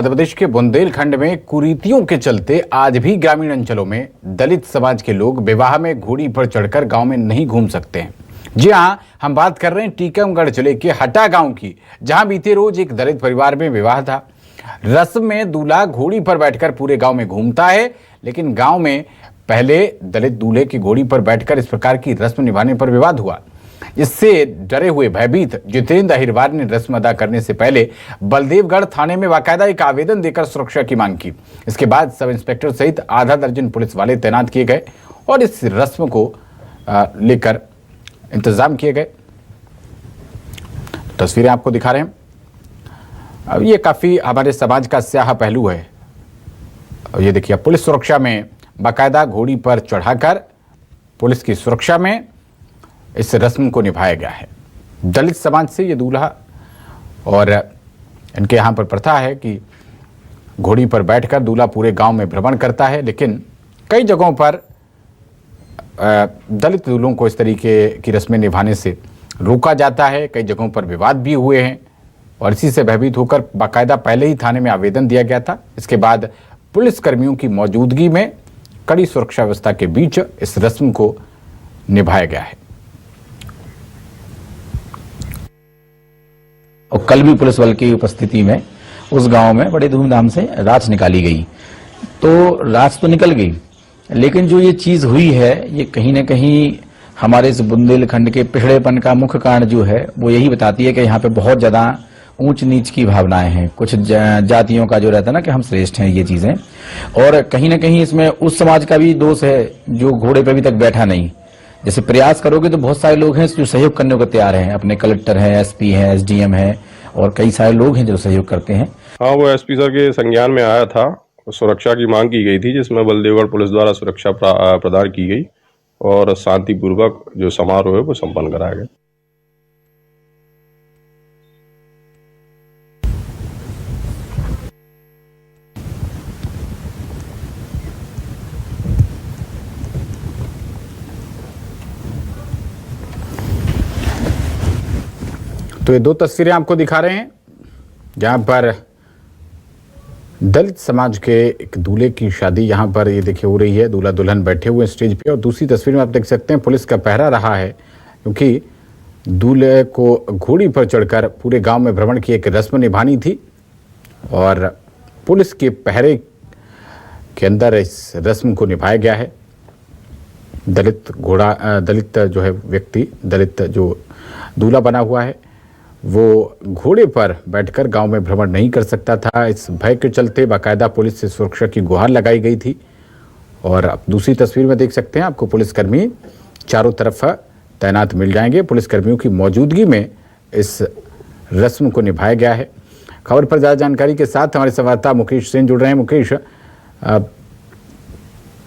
मध्य प्रदेश के बुंदेलखंड में कुरीतियों के चलते आज भी ग्रामीण अंचलों में दलित समाज के लोग विवाह में घोड़ी पर चढ़कर गांव में नहीं घूम सकते हैं। जी हां, हम बात कर रहे हैं टीकमगढ़ जिले के हटा गांव की, जहां बीते रोज एक दलित परिवार में विवाह था। रस्म में दूल्हा घोड़ी पर बैठकर पूरे गांव में घूमता है, लेकिन गांव में पहले दलित दूल्हे की घोड़ी पर बैठकर इस प्रकार की रस्म निभाने पर विवाद हुआ। इससे डरे हुए भयभीत जितेंद्र अहिरवार ने रस्म अदा करने से पहले बलदेवगढ़ थाने में बाकायदा एक आवेदन देकर सुरक्षा की मांग की। इसके बाद सब इंस्पेक्टर सहित आधा दर्जन पुलिस वाले तैनात किए गए और इस रस्म को लेकर इंतजाम किए गए। तस्वीरें आपको दिखा रहे हैं। अब ये काफी हमारे समाज का स्याह पहलू है। ये देखिए, पुलिस सुरक्षा में बाकायदा घोड़ी पर चढ़ाकर पुलिस की सुरक्षा में इस रस्म को निभाया गया है। दलित समाज से ये दूल्हा, और इनके यहाँ पर प्रथा है कि घोड़ी पर बैठकर दूल्हा पूरे गांव में भ्रमण करता है, लेकिन कई जगहों पर दलित दूल्हों को इस तरीके की रस्में निभाने से रोका जाता है। कई जगहों पर विवाद भी हुए हैं और इसी से भयभीत होकर बाकायदा पहले ही थाने में आवेदन दिया गया था। इसके बाद पुलिस कर्मियों की मौजूदगी में कड़ी सुरक्षा व्यवस्था के बीच इस रस्म को निभाया गया है। और कल भी पुलिस बल की उपस्थिति में उस गांव में बड़े धूमधाम से रात निकाली गई। तो रात तो निकल गई, लेकिन जो ये चीज हुई है, ये कहीं न कहीं हमारे इस बुंदेलखंड के पिछड़ेपन का मुख्य कारण जो है वो यही बताती है कि यहाँ पे बहुत ज्यादा ऊंच नीच की भावनाएं हैं। कुछ जातियों का जो रहता है ना कि हम श्रेष्ठ हैं, ये चीजें, और कहीं न कहीं इसमें उस समाज का भी दोष है जो घोड़े पे अभी तक बैठा नहीं। जैसे प्रयास करोगे तो बहुत सारे लोग हैं जो सहयोग करने को तैयार हैं। अपने कलेक्टर हैं, एसपी हैं, एसडीएम हैं, और कई सारे लोग हैं जो सहयोग करते हैं। हाँ, वो एसपी सर के संज्ञान में आया था। सुरक्षा की मांग की गई थी, जिसमें बलदेवगढ़ पुलिस द्वारा सुरक्षा प्रदान की गई और शांतिपूर्वक जो समारोह है वो संपन्न कराया गया। तो ये दो तस्वीरें आपको दिखा रहे हैं जहां पर दलित समाज के एक दूल्हे की शादी यहां पर ये देखिए हो रही है। दूल्हा दुल्हन बैठे हुए स्टेज पे, और दूसरी तस्वीर में आप देख सकते हैं पुलिस का पहरा रहा है, क्योंकि दूल्हे को घोड़ी पर चढ़कर पूरे गांव में भ्रमण की एक रस्म निभानी थी और पुलिस के पहरे के अंदर इस रस्म को निभाया गया है। दलित जो है व्यक्ति, दलित जो दूल्हा बना हुआ है, वो घोड़े पर बैठकर गांव में भ्रमण नहीं कर सकता था। इस भय के चलते बाकायदा पुलिस से सुरक्षा की गुहार लगाई गई थी। और अब दूसरी तस्वीर में देख सकते हैं आपको पुलिसकर्मी चारों तरफ तैनात मिल जाएंगे। पुलिसकर्मियों की मौजूदगी में इस रस्म को निभाया गया है। खबर पर ज़्यादा जानकारी के साथ हमारे संवाददाता मुकेश सेन जुड़ रहे हैं। मुकेश,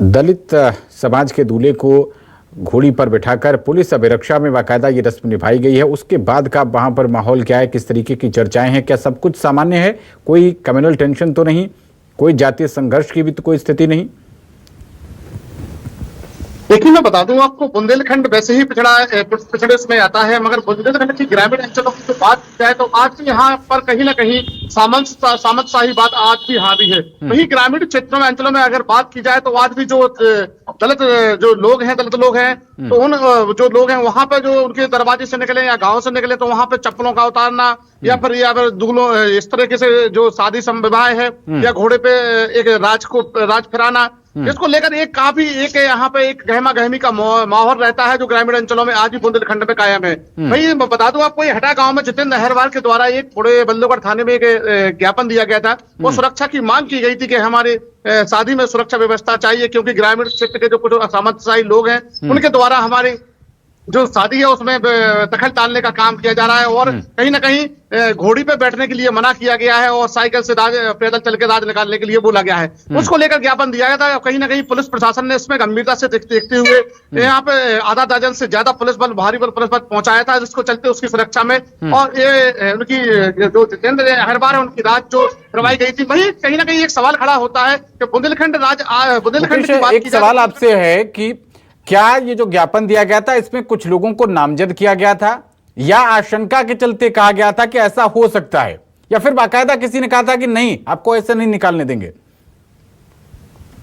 दलित समाज के दूल्हे को घोड़ी पर बिठाकर पुलिस अभिरक्षा में बाकायदा ये रस्म निभाई गई है, उसके बाद का वहां पर माहौल क्या है, किस तरीके की चर्चाएं हैं, क्या सब कुछ सामान्य है? कोई कम्युनल टेंशन तो नहीं, कोई जातीय संघर्ष की भी तो कोई स्थिति नहीं? देखिए, मैं बता दूं आपको, बुंदेलखंड वैसे ही पिछड़े उसमें आता है, मगर बुंदेलखंड की ग्रामीण अंचलों की जो बात की जाए तो आज भी यहाँ पर कहीं ना कहीं सामंतशाही बात आज भी हावी है। वहीं ग्रामीण क्षेत्रों में, अंचलों में अगर बात की जाए तो आज भी जो दलित लोग हैं तो उन जो लोग हैं वहां पर जो उनके दरवाजे से निकले या गांव से निकले तो वहां पर चप्पलों का उतारना या फिर दूल्हों इस तरीके से जो शादी विवाह है या घोड़े पे एक राज फिराना, इसको लेकर एक यहाँ पे एक गहमा गहमी का माहौल रहता है जो ग्रामीण अंचलों में आज भी बुंदेलखंड में कायम है। भाई बता दूं आपको, ये हटा गांव में जितेंद्र अहिरवार के द्वारा एक थोड़े बल्लभगढ़ थाने में एक ज्ञापन दिया गया था। वो सुरक्षा की मांग की गई थी कि हमारे शादी में सुरक्षा व्यवस्था चाहिए, क्योंकि ग्रामीण क्षेत्र के जो कुछ सामंतशाही लोग हैं उनके द्वारा हमारी जो शादी है उसमें दखल डालने का काम किया जा रहा है और कहीं ना कहीं घोड़ी पे बैठने के लिए मना किया गया है और साइकिल से पैदल चल के राज निकालने के लिए बोला गया है। उसको लेकर ज्ञापन दिया गया था। कहीं ना कहीं पुलिस प्रशासन ने इसमें गंभीरता से देखते हुए यहाँ पे आधा दर्जन से ज्यादा पुलिस बल, भारी बल पुलिस बल पहुंचाया था, जिसको चलते उसकी सुरक्षा में और ये उनकी जो जितेंद्र अहिरवार है उनकी राज जो करवाई गई थी। वही कहीं ना कहीं एक सवाल खड़ा होता है कि बुंदेलखंड की बात एक सवाल आपसे है कि क्या ये जो ज्ञापन दिया गया था इसमें कुछ लोगों को नामजद किया गया था या आशंका के चलते कहा गया था कि ऐसा हो सकता है? या फिर बाकायदा किसी ने कहा था कि नहीं, आपको ऐसे नहीं निकालने देंगे?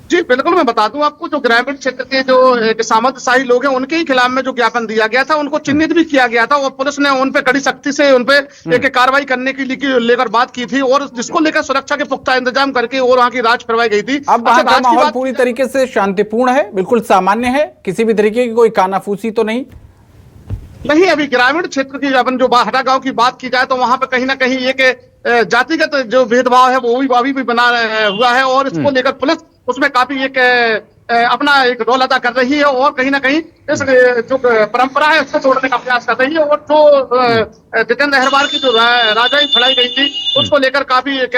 जी बिल्कुल, मैं बता दूं आपको, जो ग्रामीण क्षेत्र के जो एक सामंतशाही लोग हैं उनके ही खिलाफ में जो ज्ञापन दिया गया था, उनको चिन्हित भी किया गया था और पुलिस ने उन पे कड़ी सख्ती से उन पे एक कार्रवाई करने की लेकर बात की थी और जिसको लेकर सुरक्षा के पुख्ता इंतजाम करके और वहां की राज करवाई गई थी। अब वहां का माहौल पूरी तरीके से शांतिपूर्ण है, बिल्कुल सामान्य है, किसी भी तरीके की कोई कानाफूसी तो नहीं? नहीं, अभी ग्रामीण क्षेत्र की अपन जो हटा गांव की बात की जाए तो वहां पे कहीं ना कहीं एक जातिगत जो भेदभाव है वो भी अभी भी बना हुआ है और इसको लेकर पुलिस उसमें काफी एक अपना एक रोल अदा कर रही है और कहीं ना कहीं इस जो परंपरा है उसको तोड़ने का प्रयास कर रही है। और जो जितेंद्र अहरवाल की जो राजाई फैलाई गई थी उसको लेकर काफी एक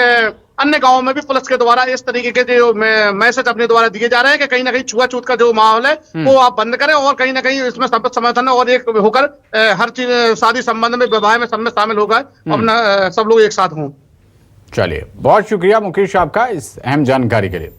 अन्य गांवों में भी पुलिस के द्वारा इस तरीके के जो मैसेज अपने द्वारा दिए जा रहे हैं कि कहीं ना कहीं छुआछूत का जो माहौल है वो आप बंद करें और कहीं ना कहीं इसमें सब समर्थन और एक होकर हर चीज शादी संबंध में विवाह में सब में शामिल होगा, अपना सब लोग एक साथ हों। चलिए, बहुत शुक्रिया मुकेश आपका इस अहम जानकारी के लिए।